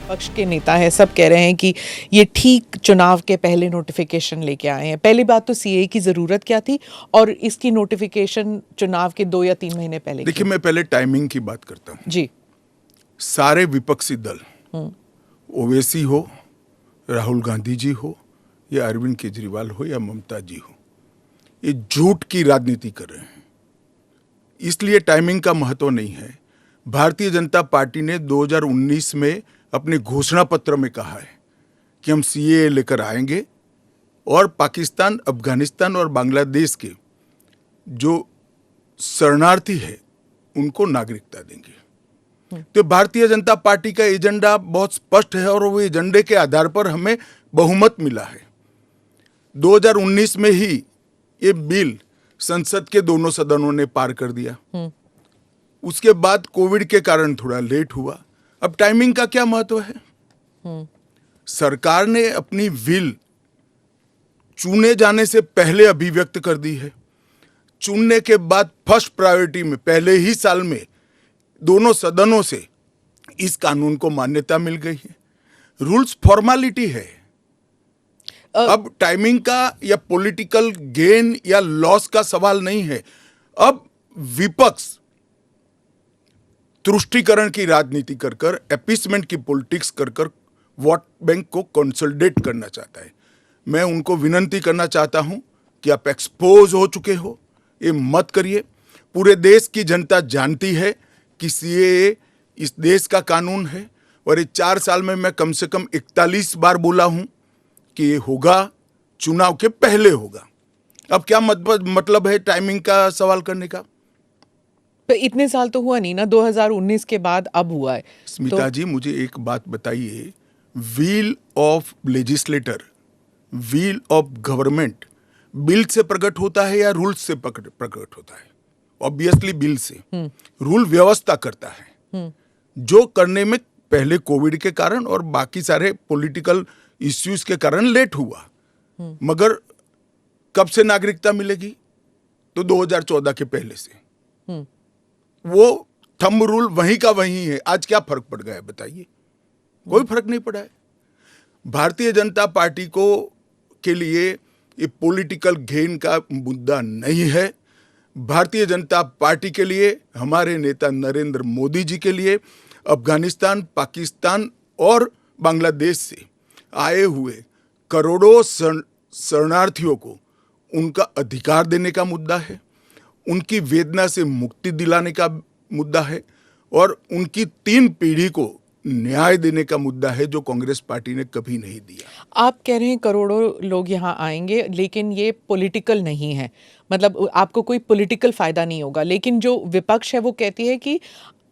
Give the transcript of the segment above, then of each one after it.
पक्ष के नेता है, सब कह रहे हैं कि ये ठीक चुनाव के पहले नोटिफिकेशन लेके आए हैं। पहली बात तो सीए की ज़रूरत क्या थी और इसकी नोटिफिकेशन चुनाव के 2 या 3 महीने पहले देखिए, मैं पहले टाइमिंग की बात करता हूँ जी। सारे विपक्षी दल, ओवैसी हो, राहुल गांधी जी हो या अरविंद केजरीवाल हो या ममता जी हो, ये झूठ की राजनीति कर रहे हैं। इसलिए टाइमिंग का महत्व नहीं है। भारतीय जनता पार्टी ने 2019 में अपने घोषणा पत्र में कहा है कि हम सीए लेकर आएंगे और पाकिस्तान, अफगानिस्तान और बांग्लादेश के जो शरणार्थी है उनको नागरिकता देंगे। तो भारतीय जनता पार्टी का एजेंडा बहुत स्पष्ट है और वो एजेंडे के आधार पर हमें बहुमत मिला है। 2019 में ही ये बिल संसद के दोनों सदनों ने पार कर दिया। उसके बाद कोविड के कारण थोड़ा लेट हुआ। अब टाइमिंग का क्या महत्व है? सरकार ने अपनी विल चुने जाने से पहले अभिव्यक्त कर दी है। चुनने के बाद फर्स्ट प्रायोरिटी में पहले ही साल में दोनों सदनों से इस कानून को मान्यता मिल गई है। रूल्स फॉर्मेलिटी है। अब टाइमिंग का या पॉलिटिकल गेन या लॉस का सवाल नहीं है। अब विपक्ष तुष्टीकरण की राजनीति कर कर, एपीसमेंट की पॉलिटिक्स कर कर वोट बैंक को कंसोलिडेट करना चाहता है। मैं उनको विनती करना चाहता हूं कि आप एक्सपोज हो चुके हो, ये मत करिए। पूरे देश की जनता जानती है कि सीएए इस देश का कानून है और ये 4 साल में मैं कम से कम 41 बार बोला हूं कि ये होगा, चुनाव के पहले होगा। अब क्या मतलब है टाइमिंग का सवाल करने का? तो इतने साल तो हुआ नहीं ना, 2019 के बाद अब हुआ है। स्मिता जी, मुझे एक बात बताइए, wheel of legislator, wheel of government bill से प्रकट होता है या रूल से प्रकट होता है? ऑब्वियसली बिल से। रूल व्यवस्था करता है, जो करने में पहले कोविड के कारण और बाकी सारे पॉलिटिकल इश्यूज के कारण लेट हुआ। मगर कब से नागरिकता मिलेगी? तो 2014 के पहले से। वो थंब रूल वहीं का वहीं है। आज क्या फर्क पड़ गया है बताइए? कोई फर्क नहीं पड़ा है। भारतीय जनता पार्टी को के लिए ये पॉलिटिकल गेन का मुद्दा नहीं है। भारतीय जनता पार्टी के लिए, हमारे नेता नरेंद्र मोदी जी के लिए अफगानिस्तान, पाकिस्तान और बांग्लादेश से आए हुए करोड़ों शरणार्थियों को उनका अधिकार देने का मुद्दा है, उनकी वेदना से मुक्ति दिलाने का मुद्दा है और उनकी 3 पीढ़ी को न्याय देने का मुद्दा है, जो कांग्रेस पार्टी ने कभी नहीं दिया। आप कह रहे हैं करोड़ों लोग यहाँ आएंगे, लेकिन ये पॉलिटिकल नहीं है, मतलब आपको कोई पॉलिटिकल फायदा नहीं होगा। लेकिन जो विपक्ष है वो कहती है कि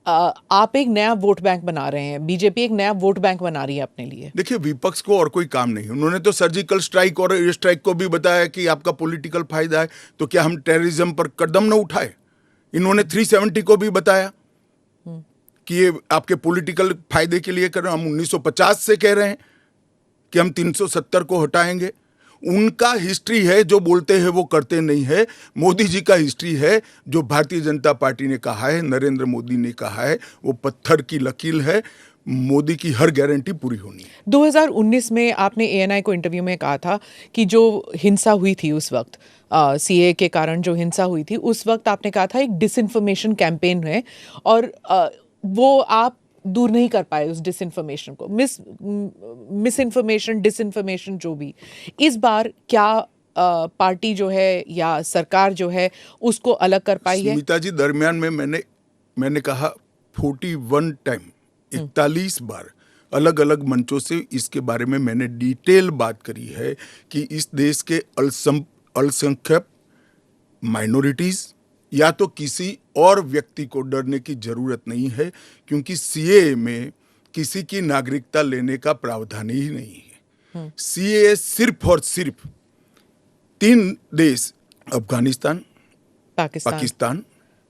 आप एक नया वोट बैंक बना रहे हैं, बीजेपी एक नया वोट बैंक बना रही है अपने लिए। देखिए, विपक्ष को और कोई काम नहीं। उन्होंने तो सर्जिकल स्ट्राइक और एयर स्ट्राइक को भी बताया कि आपका पॉलिटिकल फायदा है, तो क्या हम टेररिज्म पर कदम न उठाए? इन्होंने 370 को भी बताया कि ये आपके पॉलिटिकल फायदे के लिए कर रहे हैं। हम 1950 से कह रहे हैं कि हम 370 को हटाएंगे। उनका हिस्ट्री है, जो बोलते हैं वो करते नहीं है। मोदी जी का हिस्ट्री है, जो भारतीय जनता पार्टी ने कहा है, नरेंद्र मोदी ने कहा है, वो पत्थर की लकीर है। मोदी की हर गारंटी पूरी होनी है। 2019 में आपने एएनआई को इंटरव्यू में कहा था कि जो हिंसा हुई थी उस वक्त, सीए के कारण जो हिंसा हुई थी उस वक्त आपने कहा था एक डिसइंफॉर्मेशन कैंपेन है और वो आप दूर नहीं कर पाए उस डिसइंफॉर्मेशन को, मिस इन्फॉर्मेशन, डिसइंफॉर्मेशन, जो भी। इस बार क्या पार्टी जो है या सरकार जो है उसको अलग कर पाई है? सुमिता जी, दरमियान में मैंने कहा 41 टाइम, 41 बार अलग अलग मंचों से इसके बारे में मैंने डिटेल बात करी है कि इस देश के अल्पसंख्यक माइनॉरिटीज या तो किसी और व्यक्ति को डरने की जरूरत नहीं है, क्योंकि सीए में किसी की नागरिकता लेने का प्रावधान ही नहीं है। सीए सिर्फ और सिर्फ 3 देश, अफगानिस्तान, पाकिस्तान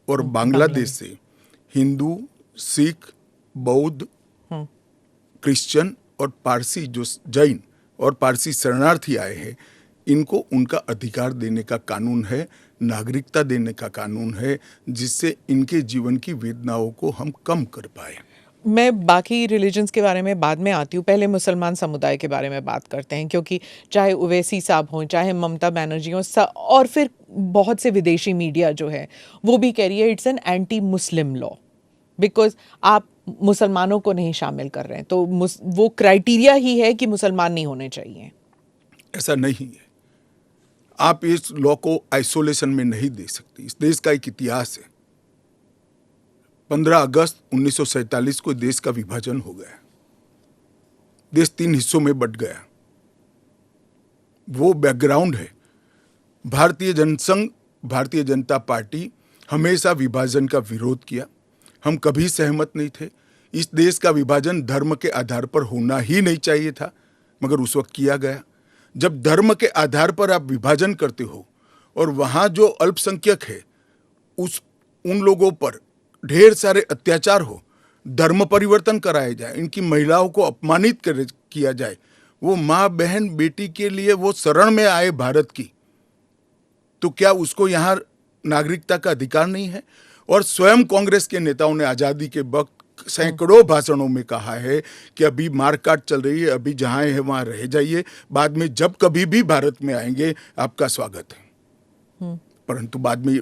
और बांग्लादेश से हिंदू, सिख, बौद्ध, क्रिश्चियन और पारसी, जो जैन और पारसी शरणार्थी आए हैं, इनको उनका अधिकार देने का कानून है, नागरिकता देने का कानून है, जिससे इनके जीवन की वेदनाओं को हम कम कर पाए। मैं बाकी रिलीजन्स के बारे में बाद में आती हूँ, पहले मुसलमान समुदाय के बारे में बात करते हैं, क्योंकि चाहे ओवैसी साहब हों, चाहे ममता बनर्जी हों, और फिर बहुत से विदेशी मीडिया जो है वो भी कह रही है it's an anti Muslim law, because आप मुसलमानों को नहीं शामिल कर रहे हैं, तो वो क्राइटेरिया ही है कि मुसलमान नहीं होने चाहिए। ऐसा नहीं है। आप इस लॉ को आइसोलेशन में नहीं दे सकते। इस देश का एक इतिहास है। 15 अगस्त 1947 को देश का विभाजन हो गया। देश 3 हिस्सों में बंट गया। वो बैकग्राउंड है। भारतीय जनसंघ, भारतीय जनता पार्टी हमेशा विभाजन का विरोध किया। हम कभी सहमत नहीं थे। इस देश का विभाजन धर्म के आधार पर होना ही नहीं चाहिए था, मगर उस वक्त किया गया। जब धर्म के आधार पर आप विभाजन करते हो और वहां जो अल्पसंख्यक है उन लोगों पर ढेर सारे अत्याचार हो, धर्म परिवर्तन कराए जाए, इनकी महिलाओं को अपमानित किया जाए, वो माँ बहन बेटी के लिए वो शरण में आए भारत की, तो क्या उसको यहाँ नागरिकता का अधिकार नहीं है? और स्वयं कांग्रेस के नेताओं ने आजादी के वक्त सैकड़ों भाषणों में कहा है कि अभी मारकाट चल रही है, अभी जहां है वहां रह जाइए, बाद में जब कभी भी भारत में आएंगे आपका स्वागत है। परंतु बाद में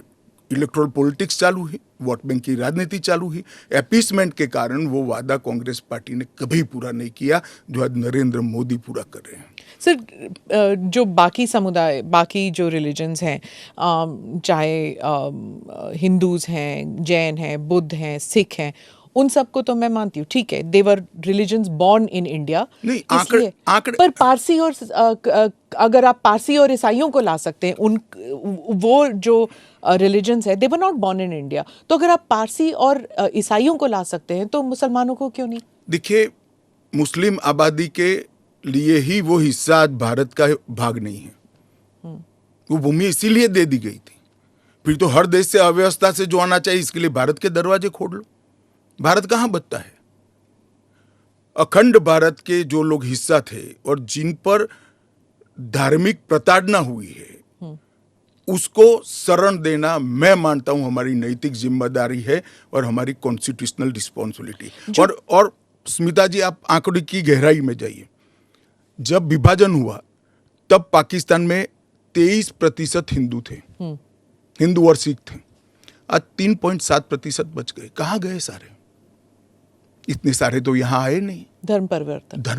इलेक्टोरल पॉलिटिक्स चालू हुई, वोट बैंक की राजनीति चालू हुई। अपीसमेंट के कारण वो वादा कांग्रेस पार्टी ने कभी पूरा नहीं किया जो आज नरेंद्र मोदी पूरा कर रहे हैं। सर, जो बाकी समुदाय, बाकी जो रिलीजन्स हैं, चाहे हिंदूज हैं, जैन हैं, बुद्ध हैं, सिख हैं, उन सबको तो मैं मानती हूँ, ठीक है, देवर रिलीजन्स बॉर्न इन इंडिया, नहीं, आंकड़े पर पारसी और अगर आप पारसी और ईसाइयों को ला सकते हैं, वो जो रिलीजन्स है, they were not born in India, तो अगर आप पारसी और ईसाइयों को ला सकते हैं तो मुसलमानों को क्यों नहीं? देखिए, मुस्लिम आबादी के लिए ही वो हिस्सा आज भारत का भाग नहीं है। वो भूमि इसीलिए दे दी गई थी। फिर तो हर देश से अव्यवस्था से जो आना चाहिए, इसके लिए भारत के दरवाजे खोल लो। भारत कहां बचता है? अखंड भारत के जो लोग हिस्सा थे और जिन पर धार्मिक प्रताड़ना हुई है, उसको शरण देना मैं मानता हूं हमारी नैतिक जिम्मेदारी है और हमारी कॉन्स्टिट्यूशनल रिस्पॉन्सिबिलिटी। और स्मिता जी, आप आंकड़े की गहराई में जाइए। जब विभाजन हुआ तब पाकिस्तान में 23% हिंदू थे, हिंदू और सिख थे। आज 3.7% बच गए। कहां गए सारे? इतने सारे तो यहां आए नहीं। धर्म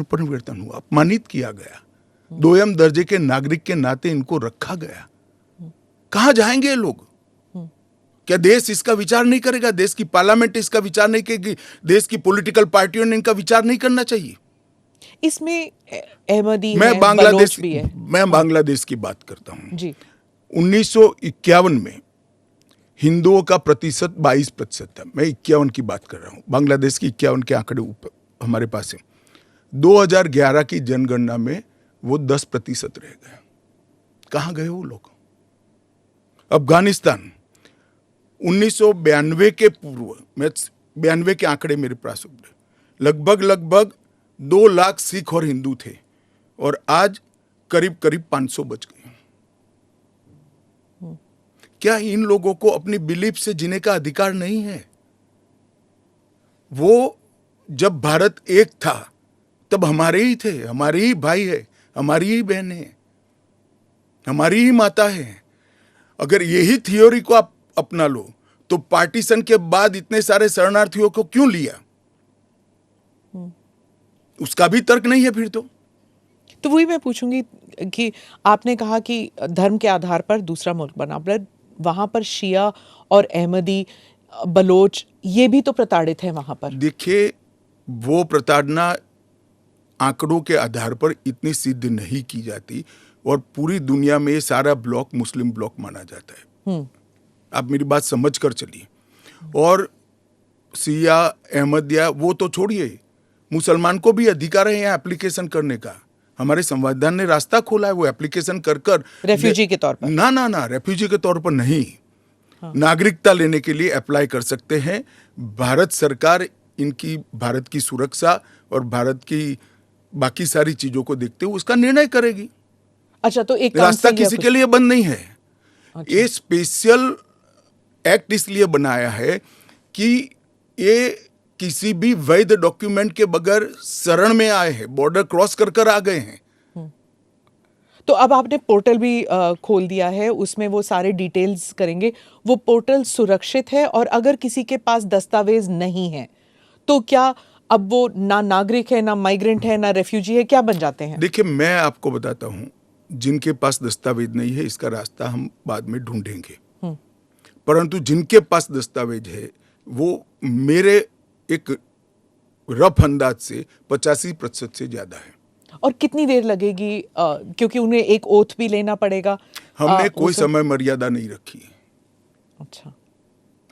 परिवर्तन हुआ, अपमानित किया गया, दोयम दर्जे के नागरिक के नाते इनको रखा गया। कहां जाएंगे ये लोग? क्या देश इसका विचार नहीं करेगा? देश की पार्लियामेंट इसका विचार नहीं करेगी? देश की पॉलिटिकल पार्टियों ने इनका विचार नहीं करना चाहिए? इसमें अहमदी मैं है, बांग्लादेश बलोच भी है। मैं बांग्लादेश की बात करता हूं जी। 1951 में हिंदुओं का प्रतिशत 22% था। मैं 51 की बात कर रहा हूं। बांग्लादेश की 51 के आंकड़े ऊपर हमारे पास है। 2011 की जनगणना में वो 10% रह गए। कहां गए वो लोग? अफगानिस्तान 1992 के पूर्व, मैं 92 के आंकड़े मेरे पास लगभग 2 लाख सिख और हिंदू थे और आज करीब 500 बच गए। क्या इन लोगों को अपनी बिलीफ से जीने का अधिकार नहीं है? वो जब भारत एक था तब हमारे ही थे, हमारे ही भाई है, हमारी ही बहन है, हमारी ही माता है। अगर यही थ्योरी को आप अपना लो तो पार्टीशन के बाद इतने सारे शरणार्थियों को क्यों लिया? उसका भी तर्क नहीं है फिर तो वही मैं पूछूंगी कि आपने कहा कि धर्म के आधार पर दूसरा मुल्क बना, पर वहां पर शिया और अहमदी, बलोच, ये भी तो प्रताड़ित है वहां पर। देखिए, वो प्रताड़ना आंकड़ों के आधार पर इतनी सिद्ध नहीं की जाती और पूरी दुनिया में सारा ब्लॉक मुस्लिम ब्लॉक माना जाता है। आप मेरी बात समझ कर चलिए। और शिया, अहमदिया वो तो छोड़िए, मुसलमान को भी अधिकार है यहाँ एप्लीकेशन करने का। हमारे संविधान ने रास्ता खोला है वो एप्लीकेशन कर रेफ्यूजी के तौर पर। ना, रेफ्यूजी के तौर पर नहीं, नागरिकता लेने के लिए अप्लाई कर सकते हैं। भारत सरकार इनकी भारत की सुरक्षा और भारत की बाकी सारी चीजों को देखते हुए उसका निर्णय करेगी। अच्छा, तो एक रास्ता किसी के लिए बंद नहीं है। ये स्पेशल एक्ट इसलिए बनाया है कि ये किसी भी वैध डॉक्यूमेंट के बगैर शरण में आए हैं, बॉर्डर क्रॉस कर कर आ गए हैं। तो अब आपने पोर्टल भी खोल दिया है, उसमें वो सारे डिटेल्स करेंगे। वो पोर्टल सुरक्षित है, और अगर किसी के पास दस्तावेज नहीं है तो क्या अब वो ना नागरिक है, ना माइग्रेंट है, ना रेफ्यूजी है, क्या बन जाते हैं? देखिए, मैं आपको बताता हूं, जिनके पास दस्तावेज नहीं है इसका रास्ता हम बाद में ढूंढेंगे, परंतु जिनके पास दस्तावेज है वो मेरे एक रफ अंदाज से 85% से ज्यादा है। और कितनी देर लगेगी, क्योंकि उन्हें एक ओथ भी लेना पड़ेगा। हमने कोई उस- समय मर्यादा नहीं रखी है। अच्छा।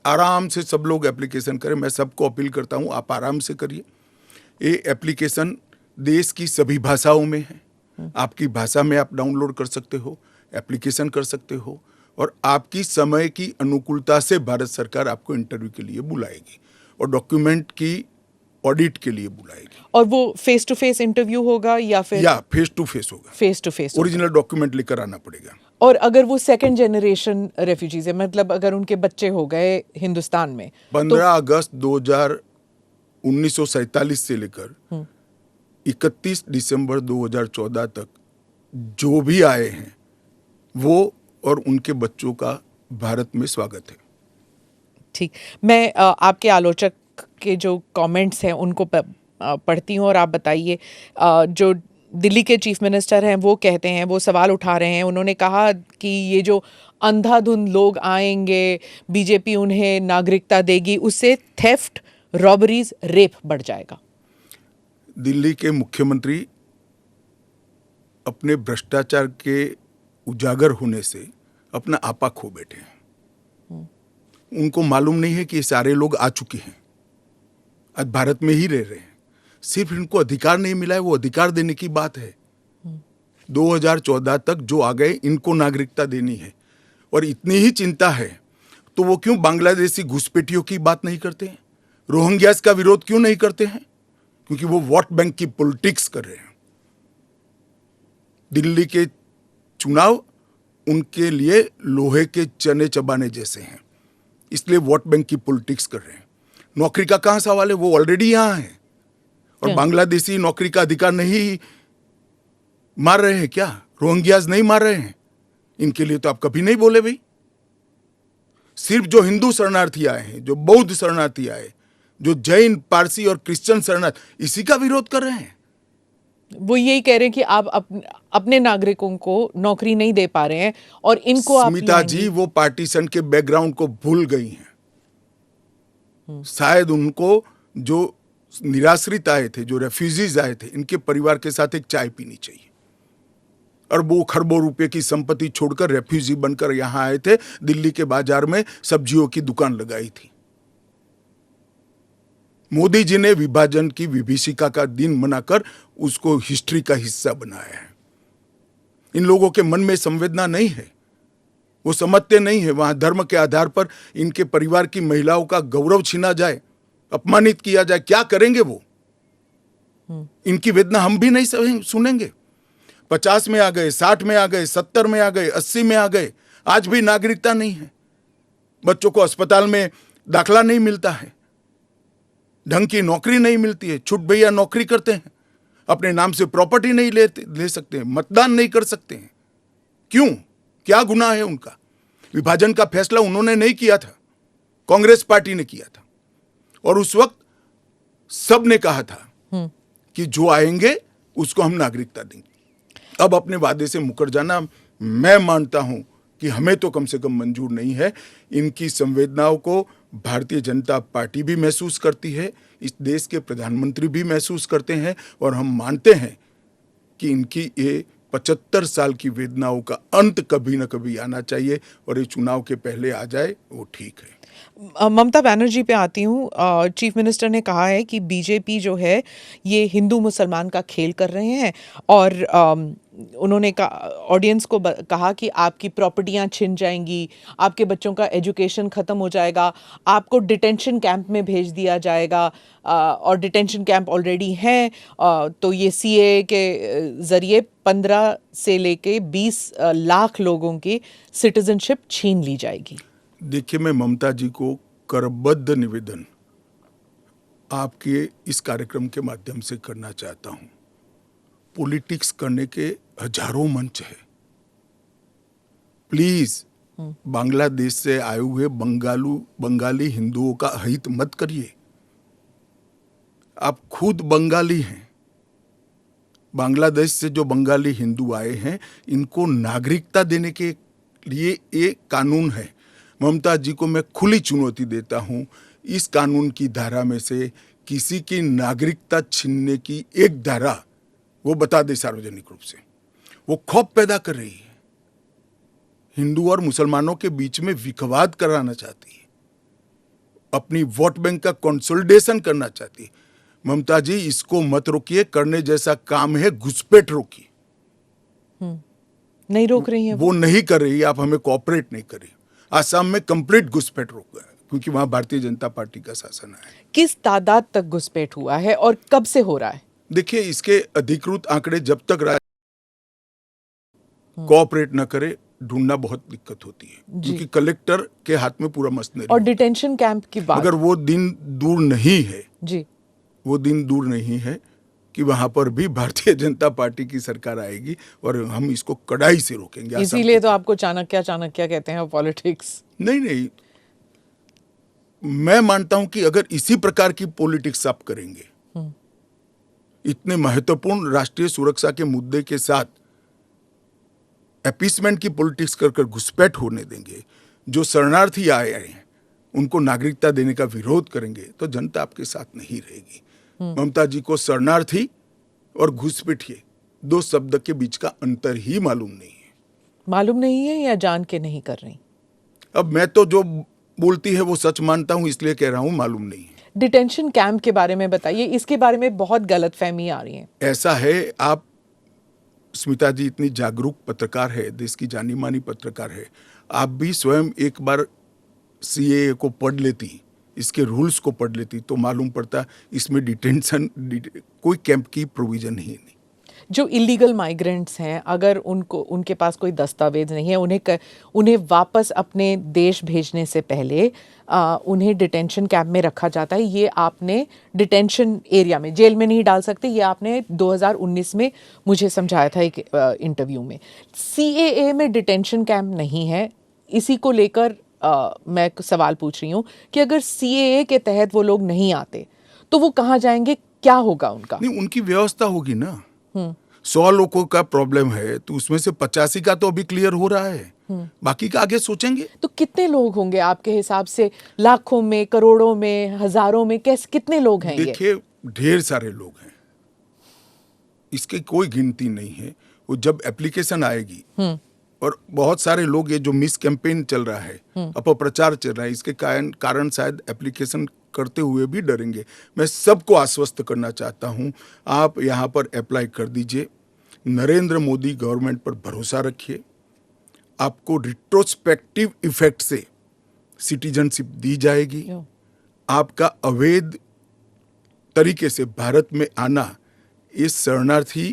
आराम से सब लोग एप्लीकेशन करें। मैं सबको अपील करता हूं, आप आराम से करिए। ये एप्लीकेशन देश की सभी भाषाओं में है। आपकी भाषा में आप डाउनलोड कर सकते हो, एप्लीकेशन कर सकते हो, और आपकी समय की अनुकूलता से भारत सरकार आपको इंटरव्यू के लिए बुलाएगी और डॉक्यूमेंट की ऑडिट के लिए बुलाएगी। और वो फेस टू फेस इंटरव्यू होगा या फिर या फेस टू फेस होगा? Face to face? Original document लेकर आना पड़ेगा। और अगर वो सेकंड जनरेशन रेफ्यूजीज है, मतलब अगर उनके बच्चे हो गए हिंदुस्तान में, 15 अगस्त 1947 से लेकर 31 दिसंबर 2014 तक जो भी आए हैं वो और उनके बच्चों का भारत में स्वागत है। ठीक। मैं आपके आलोचक के जो कमेंट्स हैं उनको पढ़ती हूँ, और आप बताइए। जो दिल्ली के चीफ मिनिस्टर हैं वो कहते हैं, वो सवाल उठा रहे हैं। उन्होंने कहा कि ये जो अंधाधुंध लोग आएंगे, बीजेपी उन्हें नागरिकता देगी, उससे थेफ्ट, रॉबरीज, रेप बढ़ जाएगा। दिल्ली के मुख्यमंत्री अपने भ्रष्टाचार के उजागर होने से अपना आपा खो बैठे हैं। उनको मालूम नहीं है कि ये सारे लोग आ चुके हैं, आज भारत में ही रह रहे हैं। सिर्फ इनको अधिकार नहीं मिला है, वो अधिकार देने की बात है। 2014 तक जो आ गए इनको नागरिकता देनी है। और इतनी ही चिंता है तो वो क्यों बांग्लादेशी घुसपैठियों की बात नहीं करते हैं, रोहिंग्यास का विरोध क्यों नहीं करते हैं? क्योंकि वो वोट बैंक की पॉलिटिक्स कर रहे हैं। दिल्ली के चुनाव उनके लिए लोहे के चने चबाने जैसे हैं, इसलिए वोट बैंक की पॉलिटिक्स कर रहे हैं। नौकरी का कहां सवाल है, वो ऑलरेडी यहां है। और बांग्लादेशी नौकरी का अधिकार नहीं मार रहे हैं क्या? रोहिंग्यास नहीं मार रहे हैं? इनके लिए तो आप कभी नहीं बोले भाई। सिर्फ जो हिंदू शरणार्थी आए हैं, जो बौद्ध शरणार्थी आए, जो जैन, पारसी और क्रिश्चियन शरणार्थी, इसी का विरोध कर रहे हैं। वो यही कह रहे हैं कि आप अपने नागरिकों को नौकरी नहीं दे पा रहे हैं, और इनको आप स्मिता जी वो पार्टीशन के बैकग्राउंड को भूल गई हैं। शायद उनको जो निराश्रित आए थे, जो रेफ्यूजीज आए थे, इनके परिवार के साथ एक चाय पीनी चाहिए। अरबों खरबों रुपए की संपत्ति छोड़कर रेफ्यूजी बनकर यहां आए थे, दिल्ली के बाजार में सब्जियों की दुकान लगाई थी। मोदी जी ने विभाजन की विभीषिका का दिन मनाकर उसको हिस्ट्री का हिस्सा बनाया है। इन लोगों के मन में संवेदना नहीं है, वो समझते नहीं है वहां धर्म के आधार पर इनके परिवार की महिलाओं का गौरव छीना जाए, अपमानित किया जाए, क्या करेंगे वो? इनकी वेदना हम भी नहीं सुनेंगे। 50 में आ गए, 60 में आ गए, 70 में आ गए, 80 में आ गए, आज भी नागरिकता नहीं है। बच्चों को अस्पताल में दाखला नहीं मिलता है, ढंग की नौकरी नहीं मिलती है, छुट भैया नौकरी करते हैं, अपने नाम से प्रॉपर्टी नहीं ले सकते हैं, मतदान नहीं कर सकते हैं। क्यों? क्या गुनाह है उनका? विभाजन का फैसला उन्होंने नहीं किया था, कांग्रेस पार्टी ने किया था। और उस वक्त सब ने कहा था कि जो आएंगे उसको हम नागरिकता देंगे। अब अपने वादे से मुकर जाना, मैं मानता हूं कि हमें तो कम से कम मंजूर नहीं है। इनकी संवेदनाओं को भारतीय जनता पार्टी भी महसूस करती है, इस देश के प्रधानमंत्री भी महसूस करते हैं, और हम मानते हैं कि इनकी ये 75 साल की वेदनाओं का अंत कभी न कभी आना चाहिए, और ये चुनाव के पहले आ जाए वो ठीक है। ममता बनर्जी पे आती हूँ। चीफ मिनिस्टर ने कहा है कि बीजेपी जो है ये हिंदू मुसलमान का खेल कर रहे हैं, और उन्होंने ऑडियंस को कहा कि आपकी प्रॉपर्टियां छिन जाएंगी, आपके बच्चों का एजुकेशन ख़त्म हो जाएगा, आपको डिटेंशन कैंप में भेज दिया जाएगा, और डिटेंशन कैंप ऑलरेडी हैं। तो ये सीए के ज़रिए 15 से लेके 20 लाख लोगों की सिटीजनशिप छीन ली जाएगी। देखिए, मैं ममता जी को करबद्ध निवेदन आपके इस कार्यक्रम के माध्यम से करना चाहता हूं। पॉलिटिक्स करने के हजारों मंच है। प्लीज बांग्लादेश से आए हुए बंगाली हिंदुओं का हित मत करिए। आप खुद बंगाली हैं। बांग्लादेश से जो बंगाली हिंदू आए हैं, इनको नागरिकता देने के लिए एक कानून है। ममता जी को मैं खुली चुनौती देता हूं, इस कानून की धारा में से किसी की नागरिकता छीनने की एक धारा वो बता दे सार्वजनिक रूप से। वो खौफ पैदा कर रही है, हिंदू और मुसलमानों के बीच में विखवाद कराना चाहती है, अपनी वोट बैंक का कंसोलिडेशन करना चाहती है। ममता जी, इसको मत रोकिए। करने जैसा काम है, घुसपैठ रोकिए। नहीं रोक रही है वो नहीं कर रही। आप हमें कोऑपरेट नहीं कर रही। आसाम में कंप्लीट घुसपैठ रोक गया क्योंकि वहां भारतीय जनता पार्टी का शासन है। किस तादाद तक घुसपैठ हुआ है और कब से हो रहा है? देखिए, इसके अधिकृत आंकड़े जब तक कोऑपरेट न करे, ढूंढना बहुत दिक्कत होती है, क्योंकि कलेक्टर के हाथ में पूरा मशीनरी। और डिटेंशन कैंप की बात, मगर वो दिन दूर नहीं है जी, वो दिन दूर नहीं है कि वहां पर भी भारतीय जनता पार्टी की सरकार आएगी और हम इसको कड़ाई से रोकेंगे। इसीलिए तो आपको चाणक्य कहते हैं पॉलिटिक्स। नहीं, मैं मानता हूं कि अगर इसी प्रकार की पॉलिटिक्स आप करेंगे, इतने महत्वपूर्ण राष्ट्रीय सुरक्षा के मुद्दे के साथ अपीसमेंट की पॉलिटिक्स कर घुसपैठ होने देंगे, जो शरणार्थी आए हैं उनको नागरिकता देने का विरोध करेंगे, तो जनता आपके साथ नहीं रहेगी। ममता जी को शरणार्थी और घुसपैठिए दो शब्द के बीच का अंतर ही मालूम नहीं है या जान के नहीं कर रही? अब मैं तो जो बोलती है वो सच मानता हूं, इसलिए कह रहा हूं मालूम नहीं है। डिटेंशन कैंप के बारे में बताइए, इसके बारे में बहुत गलतफहमी आ रही है। ऐसा है, आप स्मिता जी इतनी जागरूक पत्रकार है, देश की जानी मानी पत्रकार है, आप भी स्वयं एक बार सीएए को पढ़ लेती, इसके रूल्स को पढ़ लेती, तो मालूम पड़ता इसमें डिटेंशन कोई कैंप की प्रोविजन ही नहीं। जो इलीगल माइग्रेंट्स हैं, अगर उनके पास कोई दस्तावेज नहीं है, उन्हें वापस अपने देश भेजने से पहले उन्हें डिटेंशन कैंप में रखा जाता है। ये आपने डिटेंशन एरिया में, जेल में नहीं डाल सकते, ये आपने 2019 में मुझे समझाया था एक इंटरव्यू में। सीएए में डिटेंशन कैंप नहीं है। इसी को लेकर मैं सवाल पूछ रही हूँ कि अगर सीएए के तहत वो लोग नहीं आते तो वो कहाँ जाएंगे, क्या होगा उनका? नहीं, उनकी व्यवस्था होगी ना। 100 लोगों का प्रॉब्लम है तो उसमें से 85 का तो अभी क्लियर हो रहा है, बाकी का आगे सोचेंगे। तो कितने लोग होंगे आपके हिसाब से? लाखों में, करोड़ों में, हजारों में, कितने लोग हैं? देखिए, ढेर सारे लोग हैं, इसकी कोई गिनती नहीं है। वो जब एप्लीकेशन आएगी, और बहुत सारे लोग, ये जो मिस कैंपेन चल रहा है, अपप्रचार चल रहा है, इसके कारण शायद एप्लीकेशन करते हुए भी डरेंगे। मैं सबको आश्वस्त करना चाहता हूं, आप यहां पर अप्लाई कर दीजिए। नरेंद्र मोदी गवर्नमेंट पर भरोसा रखिए। आपको रिट्रोस्पेक्टिव इफेक्ट से सिटीजनशिप दी जाएगी। आपका अवैध तरीके से भारत में आना इस शरणार्थी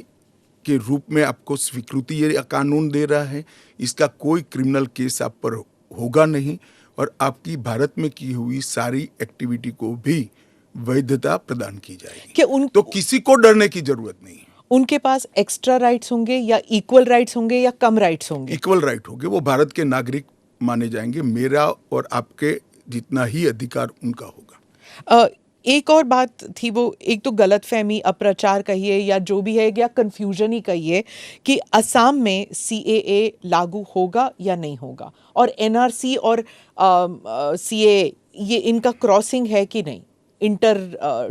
के रूप में आपको स्वीकृति ये कानून दे रहा है। इसका कोई क्रिमिनल केस आप पर होगा नहीं, और आपकी भारत में की हुई सारी एक्टिविटी को भी वैधता प्रदान की जाएगी। तो किसी को डरने की जरूरत नहीं है। उनके पास एक्स्ट्रा राइट्स होंगे या इक्वल राइट्स होंगे या कम राइट्स होंगे? इक्वल राइट होंगे। वो भारत के नागरिक माने जाएंगे। मेरा और आपके जितना ही अधिकार उनका होगा। एक और बात थी, वो एक तो गलतफहमी, अप्रचार कहिए या जो भी है, या कंफ्यूजन ही कहिए, कि असम में सीएए लागू होगा या नहीं होगा, और एनआरसी और सीएए ये इनका क्रॉसिंग है कि नहीं, इंटर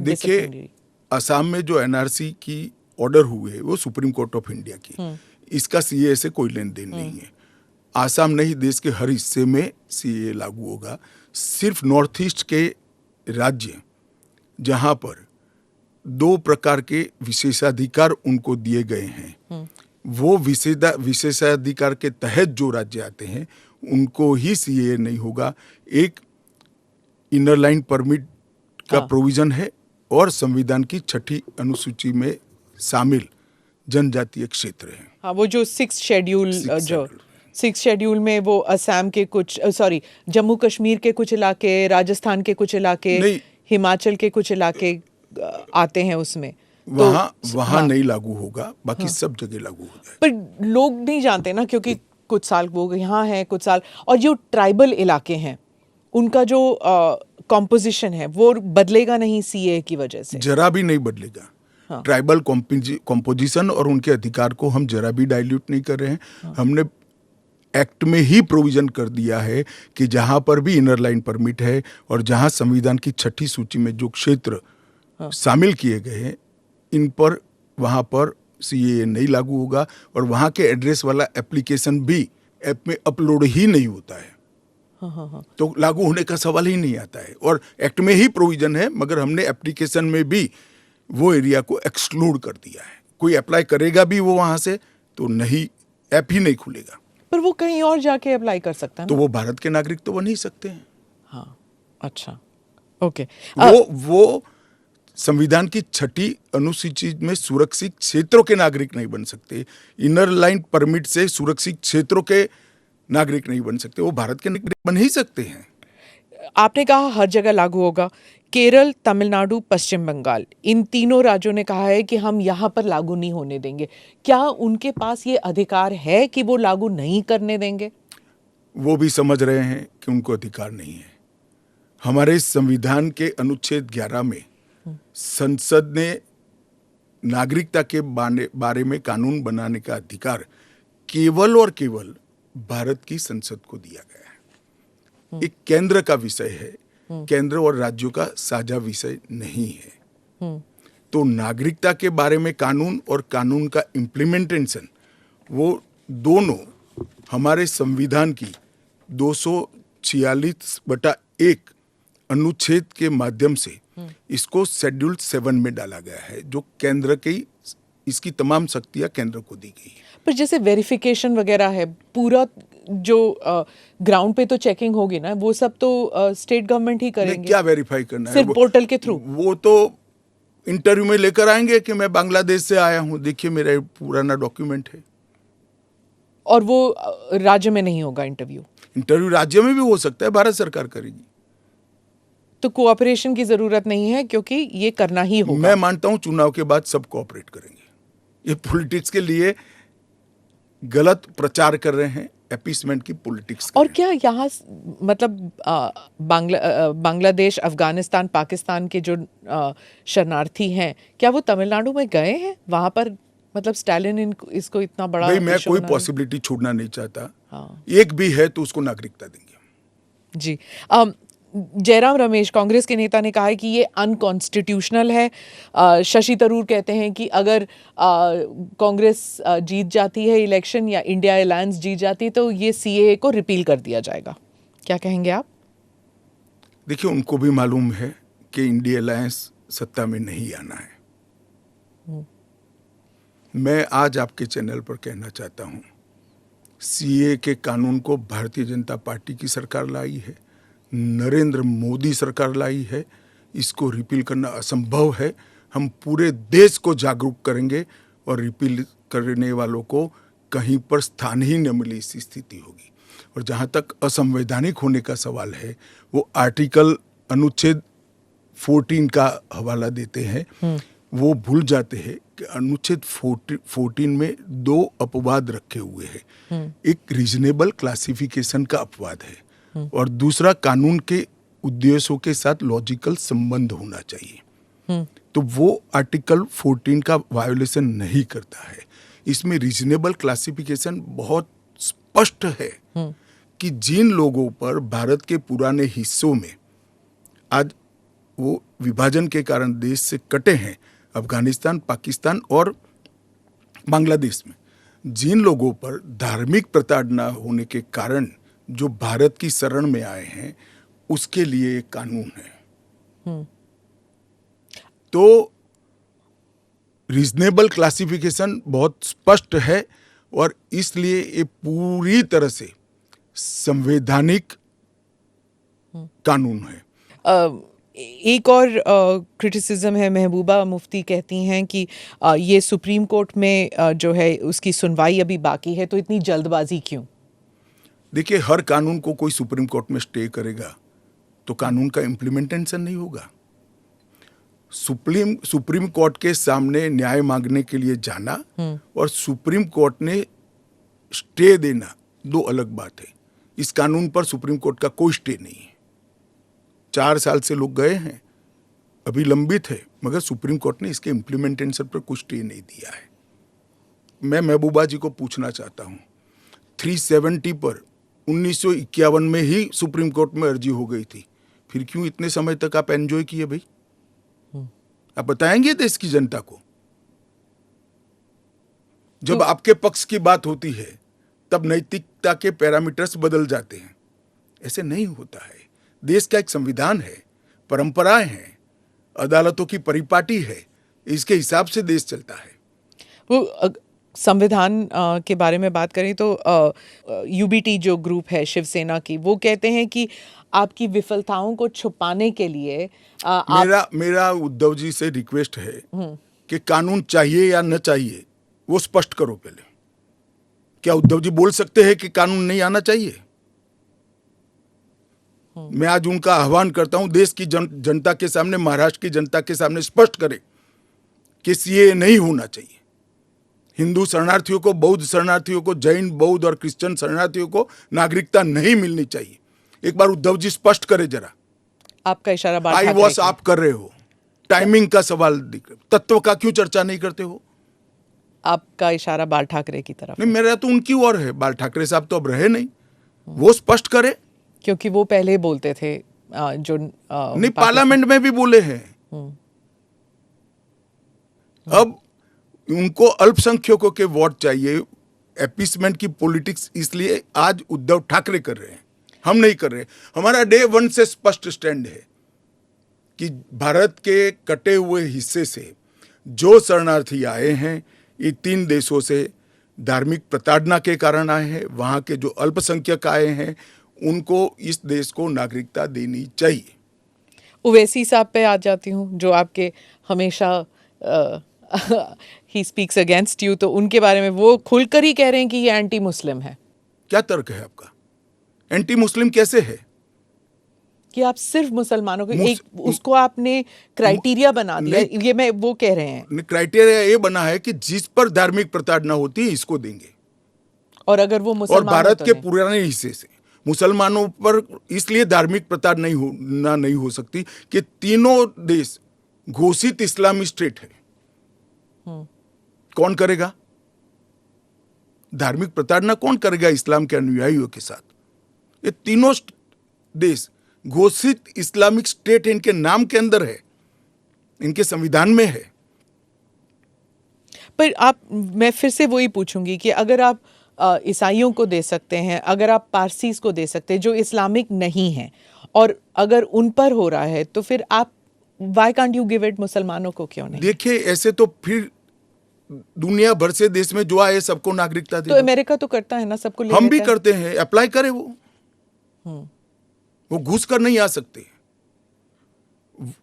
देखिए, असम में जो एनआरसी की ऑर्डर हुए वो सुप्रीम कोर्ट ऑफ इंडिया की, इसका सीएए से कोई लेन देन नहीं है। आसाम नहीं, देश के हर हिस्से में सीएए लागू होगा। सिर्फ नॉर्थ ईस्ट के राज्य जहां पर 2 प्रकार के विशेषाधिकार उनको दिए गए हैं, वो विशेषाधिकार के तहत जो राज्य आते हैं उनको ही सीएए नहीं होगा। एक इनर लाइन परमिट का प्रोविजन है, और संविधान की 6ठी अनुसूची में शामिल जनजातीय क्षेत्र है। हाँ, वो जो 6th शेड्यूल में वो असम के कुछ, जम्मू कश्मीर के कुछ इलाके, राजस्थान के कुछ इलाके, हिमाचल के कुछ इलाके आते हैं उसमें, वहाँ नहीं लागू होगा, बाकी सब जगह लागू हो जाएगा। पर लोग नहीं जानते ना, क्योंकि कुछ साल वो यहाँ हैं, कुछ साल, और जो ट्राइबल इलाके हैं उनका जो कॉम्पोजिशन है वो बदलेगा नहीं सीए की वजह से। जरा भी नहीं बदलेगा। ट्राइबल कॉम्पोजिशन और उनके अधिकार को हम जरा भी डाइल्यूट नहीं कर रहे हैं। हमने एक्ट में ही प्रोविजन कर दिया है कि जहां पर भी इनर लाइन परमिट है और जहां संविधान की 6ठी सूची में जो क्षेत्र शामिल किए गए हैं, इन पर वहां पर सीएए नहीं लागू होगा और वहां के एड्रेस वाला एप्लीकेशन भी ऐप में अपलोड ही नहीं होता है। तो लागू होने का सवाल ही नहीं आता है। और एक्ट में ही प्रोविजन है, मगर हमने एप्लीकेशन में भी वो एरिया को एक्सक्लूड कर दिया है। कोई अप्लाई करेगा भी वो वहां से तो नहीं, ऐप ही नहीं खुलेगा। पर वो कहीं और जाके अप्लाई कर सकता है तो ना? वो भारत के नागरिक तो बन ही सकते हैं। हाँ, अच्छा, ओके। वो संविधान की 6ठी अनुसूची में सुरक्षित क्षेत्रों के नागरिक नहीं बन सकते। इनर लाइन परमिट से सुरक्षित क्षेत्रों के नागरिक नहीं बन सकते। वो भारत के नागरिक बन ही सकते हैं। आपने कहा हर जगह लागू होगा। केरल, तमिलनाडु, पश्चिम बंगाल, इन तीनों राज्यों ने कहा है कि हम यहाँ पर लागू नहीं होने देंगे। क्या उनके पास ये अधिकार है कि वो लागू नहीं करने देंगे? वो भी समझ रहे हैं कि उनको अधिकार नहीं है। हमारे संविधान के अनुच्छेद 11 में संसद ने नागरिकता के बारे में कानून बनाने का अधिकार केवल और केवल भारत की संसद को दिया गया है। एक केंद्र का विषय है, केंद्र और राज्यों का साझा विषय नहीं है। तो नागरिकता के बारे में कानून और कानून का इम्प्लीमेंटेशन, वो दोनों हमारे संविधान की 246/1 अनुच्छेद के माध्यम से इसको शेड्यूल 7 में डाला गया है, जो केंद्र की, इसकी तमाम शक्तियां केंद्र को दी गई है। पर जैसे वेरिफिकेशन वगैरह है, पूरा जो ग्राउंड पे तो चेकिंग होगी ना, वो सब तो स्टेट गवर्नमेंट ही करेंगे। क्या वेरीफाई करना है? सिर्फ पोर्टल के थ्रू? वो तो इंटरव्यू में लेकर आएंगे कि मैं बांग्लादेश से आया हूं, देखिए मेरा पुराना डॉक्यूमेंट है। और वो राज्य में नहीं होगा इंटरव्यू? इंटरव्यू राज्य में भी हो सकता है, भारत सरकार करेगी। तो कोऑपरेशन की जरूरत नहीं है, क्योंकि ये करना ही होगा। मैं मानता हूं चुनाव के बाद सब कोऑपरेट करेंगे। ये पॉलिटिक्स के लिए गलत प्रचार कर रहे हैं, एपीसमेंट की पॉलिटिक्स। और क्या यहाँ मतलब बांग्लादेश, अफगानिस्तान, पाकिस्तान के जो शरणार्थी हैं, क्या वो तमिलनाडु में गए हैं? वहां पर मतलब स्टालिन इसको इतना बड़ा, भाई मैं कोई पॉसिबिलिटी छोड़ना नहीं चाहता। हाँ। एक भी है तो उसको नागरिकता देंगे। जी। जयराम रमेश, कांग्रेस के नेता, ने कहा है कि ये अनकॉन्स्टिट्यूशनल है। शशि थरूर कहते हैं कि अगर कांग्रेस जीत जाती है इलेक्शन या इंडिया अलायंस जीत जाती है तो ये सीएए को रिपील कर दिया जाएगा। क्या कहेंगे आप? देखिए, उनको भी मालूम है कि इंडिया अलायंस सत्ता में नहीं आना है। मैं आज आपके चैनल पर कहना चाहता हूं, सीए के कानून को भारतीय जनता पार्टी की सरकार लाई है, नरेंद्र मोदी सरकार लाई है। इसको रिपील करना असंभव है। हम पूरे देश को जागरूक करेंगे और रिपील करने वालों को कहीं पर स्थान ही न मिले, इसी स्थिति होगी। और जहां तक असंवैधानिक होने का सवाल है, वो आर्टिकल अनुच्छेद 14 का हवाला देते हैं। वो भूल जाते हैं कि अनुच्छेद 14 में 2 अपवाद रखे हुए हैं। एक रीजनेबल क्लासिफिकेशन का अपवाद है और दूसरा कानून के उद्देश्यों के साथ लॉजिकल संबंध होना चाहिए। तो वो आर्टिकल 14 का वायोलेशन नहीं करता है। इसमें रीजनेबल क्लासिफिकेशन बहुत स्पष्ट है कि जिन लोगों पर भारत के पुराने हिस्सों में आज वो विभाजन के कारण देश से कटे हैं, अफगानिस्तान, पाकिस्तान और बांग्लादेश में, जिन लोगों पर धार्मिक प्रताड़ना होने के कारण जो भारत की शरण में आए हैं, उसके लिए एक कानून है। तो रीजनेबल क्लासिफिकेशन बहुत स्पष्ट है और इसलिए ये पूरी तरह से संवैधानिक कानून है। एक और क्रिटिसिज्म है, महबूबा मुफ्ती कहती हैं कि ये सुप्रीम कोर्ट में जो है उसकी सुनवाई अभी बाकी है, तो इतनी जल्दबाजी क्यों? देखिए, हर कानून को कोई सुप्रीम कोर्ट में स्टे करेगा तो कानून का इम्प्लीमेंटेशन नहीं होगा। सुप्रीम कोर्ट के सामने न्याय मांगने के लिए जाना और सुप्रीम कोर्ट ने स्टे देना दो अलग बात है। इस कानून पर सुप्रीम कोर्ट का कोई स्टे नहीं है। 4 साल से लोग गए हैं, अभी लंबित है, मगर सुप्रीम कोर्ट ने इसके इम्प्लीमेंटेशन पर कुछ स्टे नहीं दिया है। मैं महबूबा जी को पूछना चाहता हूं, 370 पर 1951 में ही सुप्रीम कोर्ट में अर्जी हो गई थी, फिर क्यों इतने समय तक आप एंजॉय किए भाई? आप बताएंगे देश की जनता को? जब आपके पक्ष की बात होती है तब नैतिकता के पैरामीटर्स बदल जाते हैं। ऐसे नहीं होता है। देश का एक संविधान है, परंपराएं हैं, अदालतों की परिपाटी है, इसके हिसाब से देश चलता है। वो संविधान के बारे में बात करें तो यूबीटी जो ग्रुप है शिवसेना की, वो कहते हैं कि आपकी विफलताओं को छुपाने के लिए मेरा उद्धव जी से रिक्वेस्ट है कि कानून चाहिए या न चाहिए वो स्पष्ट करो पहले। क्या उद्धव जी बोल सकते हैं कि कानून नहीं आना चाहिए? मैं आज उनका आह्वान करता हूं, देश की जनता के सामने, महाराष्ट्र की जनता के सामने स्पष्ट करें कि सीएए नहीं होना चाहिए। हिंदू शरणार्थियों को, बौद्ध शरणार्थियों को, जैन, बौद्ध और क्रिश्चियन शरणार्थियों को नागरिकता नहीं मिलनी चाहिए। एक बार उद्धव जी स्पष्ट करे जरा। आपका इशारा बाल आई ठाकरे वॉश की। आप कर रहे हो, टाइमिंग का सवाल दिख, तत्व का क्यों चर्चा नहीं करते हो? आपका इशारा बाल ठाकरे की तरफ नहीं, मेरा तो उनकी ओर है। बाल ठाकरे साहब तो अब रहे नहीं, वो स्पष्ट करे। क्योंकि वो पहले बोलते थे जो नहीं, पार्लियामेंट में भी बोले हैं। अब उनको अल्पसंख्यकों के वोट चाहिए, एपीसमेंट की पॉलिटिक्स इसलिए आज उद्धव ठाकरे कर रहे हैं, हम नहीं कर रहे। हमारा डे 1 से स्पष्ट स्टैंड है कि भारत के कटे हुए हिस्से से जो शरणार्थी आए हैं, ये 3 देशों से धार्मिक प्रताड़ना के कारण आए हैं। वहां के जो अल्पसंख्यक आए हैं उनको इस देश को नागरिकता देनी चाहिए। ओवैसी साहब पे आ जाती हूँ, जो आपके हमेशा ही स्पीक्स अगेंस्ट यू, तो उनके बारे में वो खुलकर ही कह रहे हैं कि ये एंटी मुस्लिम है। क्या तर्क है आपका? एंटी मुस्लिम कैसे है? कि आप सिर्फ मुसलमानों को एक उसको आपने क्राइटेरिया बना दिया, ये मैं वो कह रहे हैं। क्राइटेरिया ये बना है कि जिस पर धार्मिक प्रताड़ना होती है इसको देंगे, और अगर वो और मुसलमान भारत तो के नहीं। पुराने हिस्से से मुसलमानों पर इसलिए धार्मिक प्रताड़ना नहीं हो सकती कि तीनों देश घोषित इस्लामी स्टेट है। कौन करेगा धार्मिक प्रताड़ना? कौन करेगा इस्लाम के अनुयायियों के साथ? ये तीनों देश घोषित इस्लामिक स्टेट इनके नाम के अंदर है, इनके संविधान में है। पर मैं फिर से वही पूछूंगी कि अगर आप ईसाइयों को दे सकते हैं, अगर आप पारसीज को दे सकते हैं जो इस्लामिक नहीं है, और अगर उन पर हो रहा है, तो फिर आप why can't you give it मुसलमानों को क्यों नहीं? देखिए, ऐसे तो फिर दुनिया भर से देश में जो आए सबको नागरिकता दे तो दो। अमेरिका तो करता है ना, सबको ले हम भी लेता है। करते हैं, अप्लाई करे वो घुस कर नहीं आ सकते।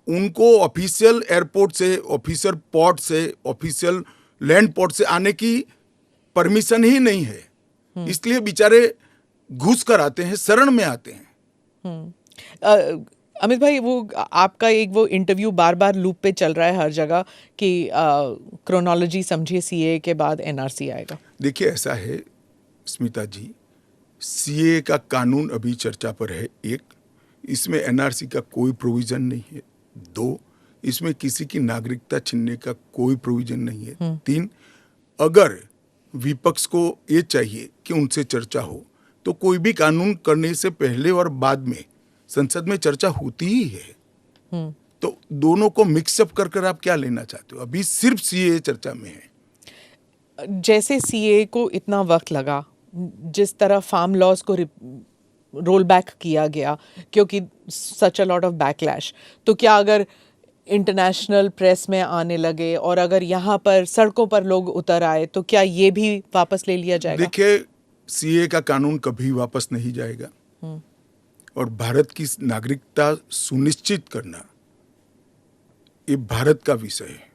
उनको ऑफिशियल एयरपोर्ट से, ऑफिशियल पोर्ट से, ऑफिशियल लैंड पोर्ट से आने की परमिशन ही नहीं है, इसलिए बेचारे घुस कर आते हैं, शरण में आते हैं। अमित भाई, वो आपका एक वो इंटरव्यू बार बार लूप पे चल रहा है हर जगह कि क्रोनोलॉजी समझिए, सीए के बाद एनआरसी आएगा। देखिए, ऐसा है स्मिता जी, सीए का कानून अभी चर्चा पर है। एक, इसमें एनआरसी का कोई प्रोविजन नहीं है। 2, इसमें किसी की नागरिकता छीनने का कोई प्रोविजन नहीं है। 3, अगर विपक्ष को ये चाहिए कि उनसे चर्चा हो, तो कोई भी कानून करने से पहले और बाद में संसद में चर्चा होती ही है। तो दोनों को मिक्सअप कर कर आप क्या लेना चाहते हो? अभी सिर्फ सीए चर्चा में है। जैसे सीए को इतना वक्त लगा, जिस तरह फार्म लॉज को रोल बैक किया गया क्योंकि सच अ लॉट ऑफ बैकलैश, तो क्या अगर इंटरनेशनल प्रेस में आने लगे और अगर यहाँ पर सड़कों पर लोग उतर आए, तो क्या ये भी वापस ले लिया जाएगा? देखिए, सीए का कानून कभी वापस नहीं जाएगा, और भारत की नागरिकता सुनिश्चित करना ये भारत का विषय है,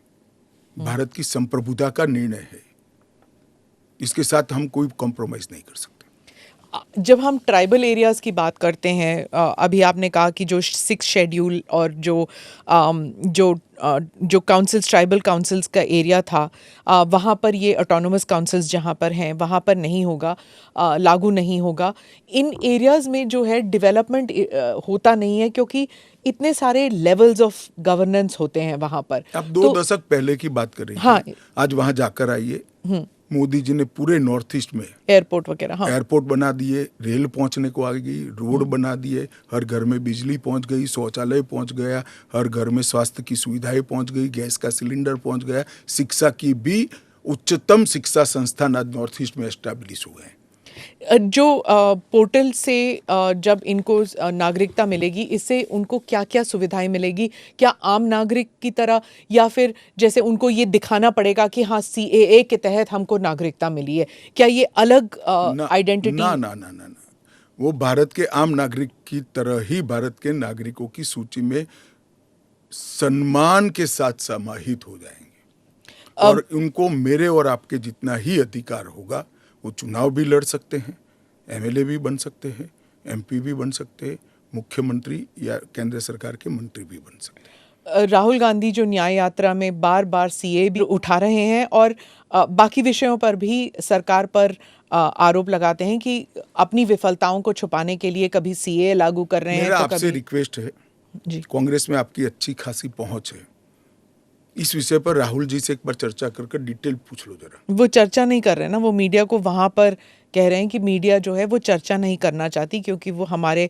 भारत की संप्रभुता का निर्णय है। इसके साथ हम कोई कॉम्प्रोमाइज नहीं कर सकते। जब हम ट्राइबल एरियाज़ की बात करते हैं, अभी आपने कहा कि जो 6 शेड्यूल और जो काउंसिल्स, ट्राइबल काउंसिल्स का एरिया था, वहाँ पर ये ऑटोनोमस काउंसिल्स जहाँ पर हैं वहाँ पर नहीं होगा, लागू नहीं होगा। इन एरियाज़ में जो है डेवलपमेंट होता नहीं है, क्योंकि इतने सारे लेवल्स ऑफ गवर्नेंस होते हैं वहाँ पर। आप 2 दशक पहले की बात कर रही हाँ। हैं। आज वहां जाकर आइए, मोदी जी ने पूरे नॉर्थ ईस्ट में एयरपोर्ट वगैरह, हाँ। एयरपोर्ट बना दिए, रेल पहुंचने को आ गई, रोड बना दिए, हर घर में बिजली पहुंच गई, शौचालय पहुंच गया, हर घर में स्वास्थ्य की सुविधाएं पहुंच गई, गैस का सिलेंडर पहुंच गया, शिक्षा की भी उच्चतम शिक्षा संस्थान आज नॉर्थ ईस्ट में एस्टैब्लिश हुए हैं। जो पोर्टल से जब इनको नागरिकता मिलेगी, इससे उनको क्या क्या सुविधाएं मिलेगी? क्या आम नागरिक की तरह, या फिर जैसे उनको ये दिखाना पड़ेगा कि हाँ सीएए के तहत हमको नागरिकता मिली है? क्या ये अलग आइडेंटिटी? ना ना ना ना ना, वो भारत के आम नागरिक की तरह ही भारत के नागरिकों की सूची में सम्मान के साथ समाहित हो जाएंगे, और उनको मेरे और आपके जितना ही अधिकार होगा। वो चुनाव भी लड़ सकते हैं, एमएलए भी बन सकते हैं, एमपी भी बन सकते हैं, मुख्यमंत्री या केंद्र सरकार के मंत्री भी बन सकते हैं। राहुल गांधी जो न्याय यात्रा में बार बार सीए भी उठा रहे हैं, और बाकी विषयों पर भी सरकार पर आरोप लगाते हैं कि अपनी विफलताओं को छुपाने के लिए कभी सीए लागू कर रहे हैं मेरा तो आपसे कभी रिक्वेस्ट है जी। कांग्रेस में आपकी अच्छी खासी पहुंच है, इस विषय पर राहुल जी से एक बार चर्चा कर डिटेल पूछ लो जरा। वो चर्चा नहीं कर रहे हैं ना, वो मीडिया को वहां पर कह रहे हैं कि मीडिया जो है वो चर्चा नहीं करना चाहती, क्योंकि वो हमारे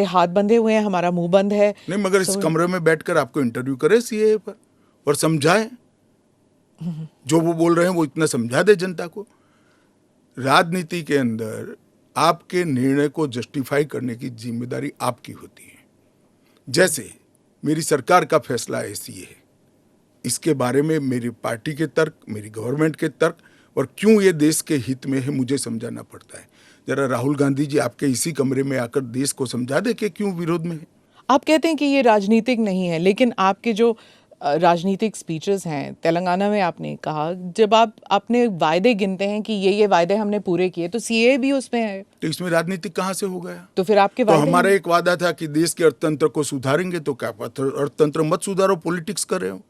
हाथ बंधे हुए हैं, हमारा मुंह बंद है। नहीं, मगर इस कमरे में बैठकर आपको इंटरव्यू करे सीए पर और समझाए, जो वो बोल रहे हैं वो इतना समझा दे जनता को। राजनीति के अंदर आपके निर्णय को जस्टिफाई करने की जिम्मेदारी आपकी होती है। जैसे मेरी सरकार का फैसला है सीए है, इसके बारे में मेरी पार्टी के तर्क, मेरी गवर्नमेंट के तर्क, और क्यों ये देश के हित में है मुझे समझाना पड़ता है। जरा राहुल गांधी जी आपके इसी कमरे में आकर देश को समझा दे कि क्यों विरोध में है। आप कहते हैं कि ये राजनीतिक नहीं है, लेकिन आपके जो राजनीतिक स्पीचेस हैं, तेलंगाना में आपने कहा, जब आप अपने वायदे गिनते हैं कि ये वायदे हमने पूरे किए, तो सीए भी उसमें है, तो इसमें राजनीति कहाँ से हो गया? तो फिर आपके तो वायदे हमारा एक वादा था कि देश के अर्थतंत्र को सुधारेंगे, तो क्या अर्थतंत्र मत सुधारो, पॉलिटिक्स कर रहे हो।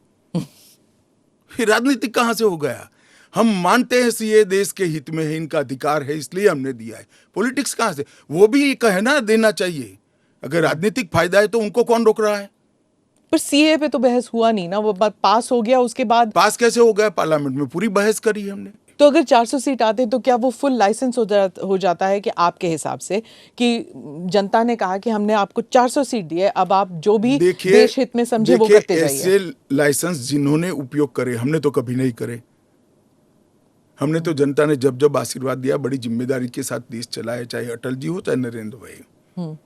फिर राजनीति कहाँ से हो गया? हम मानते हैं सीए देश के हित में है, इनका अधिकार है, इसलिए हमने दिया है। पॉलिटिक्स कहाँ से? वो भी कहना देना चाहिए। अगर राजनीतिक फायदा है तो उनको कौन रोक रहा है? पर सीए पे तो बहस हुआ नहीं ना, वो पास हो गया, उसके बाद पास कैसे हो गया? पार्लियामेंट में पूरी बहस करी हमने। तो अगर 400 सीट आते तो क्या वो फुल लाइसेंस हो जाता है कि आपके हिसाब से कि जनता ने कहा कि हमने आपको 400 सीट दी है, अब आप जो भी देश हित में समझे वो करते जाइए। ऐसे लाइसेंस जिन्होंने उपयोग करे, हमने तो कभी नहीं करे। हमने तो जनता ने जब जब आशीर्वाद दिया बड़ी जिम्मेदारी के साथ देश चलाया, चाहे अटल जी हो चाहे नरेंद्र भाई।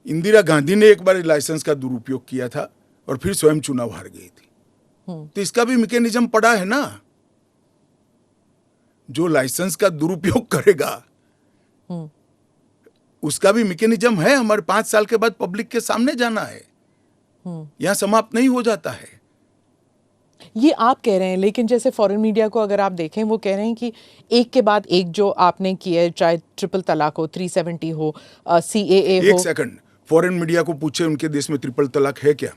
इंदिरा गांधी ने एक बार लाइसेंस का दुरुपयोग किया था और फिर स्वयं चुनाव हार गई थी। तो इसका भी मैकेनिज्म पड़ा है ना। जो लाइसेंस का दुरुपयोग करेगा उसका भी मैकेनिज्म है। हमारे 5 साल के बाद पब्लिक के सामने जाना है, यहां समाप्त नहीं हो जाता है। ये आप कह रहे हैं, लेकिन जैसे फॉरेन मीडिया को अगर आप देखें, वो कह रहे हैं कि एक के बाद एक जो आपने किया है, चाहे ट्रिपल तलाक हो, 370 हो, सीएए हो। एक सेकंड, फॉरेन मीडिया को पूछे उनके देश में ट्रिपल तलाक है क्या?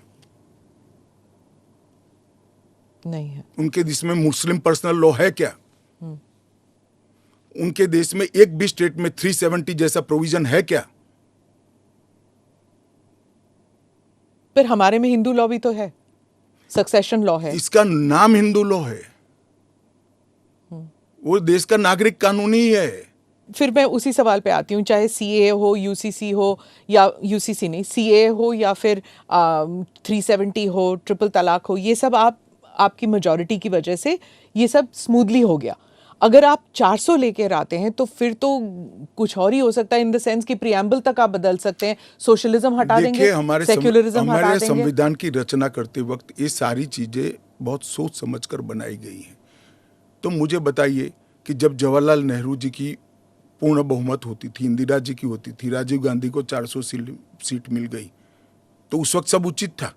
नहीं है। उनके देश में मुस्लिम पर्सनल लॉ है क्या? उनके देश में एक भी स्टेट में 370 जैसा प्रोविजन है क्या? पर हमारे में हिंदू लॉ भी तो है, सक्सेशन लॉ है। इसका नाम हिंदू लॉ है, वो देश का नागरिक कानून ही है। फिर मैं उसी सवाल पे आती हूँ, चाहे सीए हो, यूसीसी हो, या यूसीसी नहीं, सीए हो, या फिर 370 हो, ट्रिपल तलाक हो, ये सब आपकी मेजॉरिटी की वजह से ये सब स्मूथली हो गया। अगर आप 400 लेकर आते हैं तो फिर तो कुछ और ही हो सकता है, इन द सेंस कि प्रियम्बल तक आप बदल सकते हैं, सोशलिज्म हटा देंगे, सेक्युलरिज्म हटा देंगे। संविधान की रचना करते वक्त ये सारी चीजें बहुत सोच समझकर बनाई गई हैं। तो मुझे बताइए कि जब जवाहरलाल नेहरू जी की पूर्ण बहुमत होती थी, इंदिरा जी की होती थी, राजीव गांधी को 400 सीट मिल गई, तो उस वक्त सब उचित था?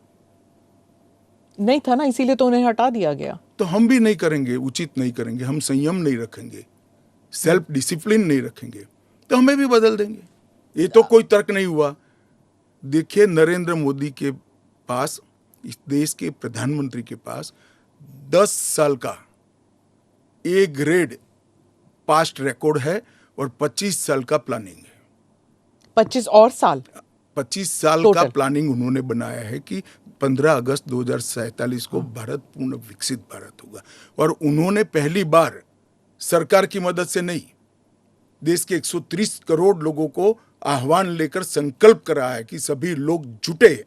नहीं था ना, इसीलिए तो उन्हें हटा दिया गया। तो हम भी नहीं करेंगे, उचित नहीं करेंगे, हम संयम नहीं रखेंगे। सेल्फ डिसिप्लिन नहीं रखेंगे तो हमें भी बदल देंगे। ये तो कोई तर्क नहीं हुआ। देखिए, नरेंद्र मोदी के पास, इस देश के प्रधानमंत्री के पास 10 साल का ए ग्रेड पास्ट रिकॉर्ड है और 25 साल का प्लानिंग है। 25 और साल 25 साल Total. का प्लानिंग उन्होंने बनाया है कि 15 अगस्त 2047 को भारत पूर्ण विकसित भारत होगा। और उन्होंने पहली बार सरकार की मदद से नहीं, देश के 130 करोड़ लोगों को आह्वान लेकर संकल्प करा है कि सभी लोग जुटे।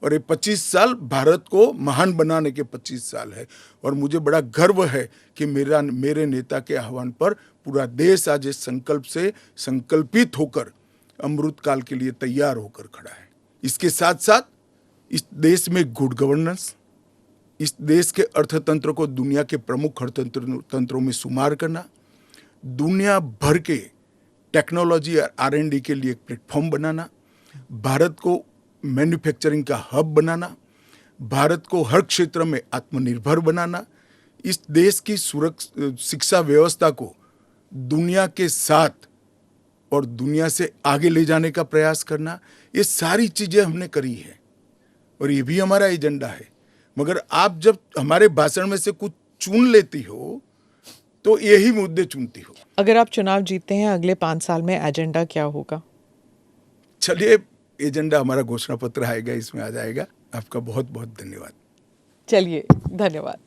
और ये 25 साल भारत को महान बनाने के 25 साल है। और मुझे बड़ा गर्व है कि मेरे नेता के आह्वान पर पूरा देश आज इस संकल्प से संकल्पित होकर अमृत काल के लिए तैयार होकर खड़ा है। इसके साथ साथ इस देश में गुड गवर्नेंस, इस देश के अर्थतंत्र को दुनिया के प्रमुख अर्थतंत्रों में शुमार करना, दुनिया भर के टेक्नोलॉजी और R&D के लिए एक प्लेटफॉर्म बनाना, भारत को मैन्युफैक्चरिंग का हब बनाना, भारत को हर क्षेत्र में आत्मनिर्भर बनाना, इस देश की शिक्षा व्यवस्था को दुनिया के साथ और दुनिया से आगे ले जाने का प्रयास करना, ये सारी चीजें हमने करी है और ये भी हमारा एजेंडा है। मगर आप जब हमारे भाषण में से कुछ चुन लेती हो तो यही मुद्दे चुनती हो। अगर आप चुनाव जीतते हैं अगले 5 साल में एजेंडा क्या होगा? चलिए, एजेंडा हमारा घोषणा पत्र आएगा, इसमें आ जाएगा। आपका बहुत बहुत धन्यवाद। चलिए, धन्यवाद।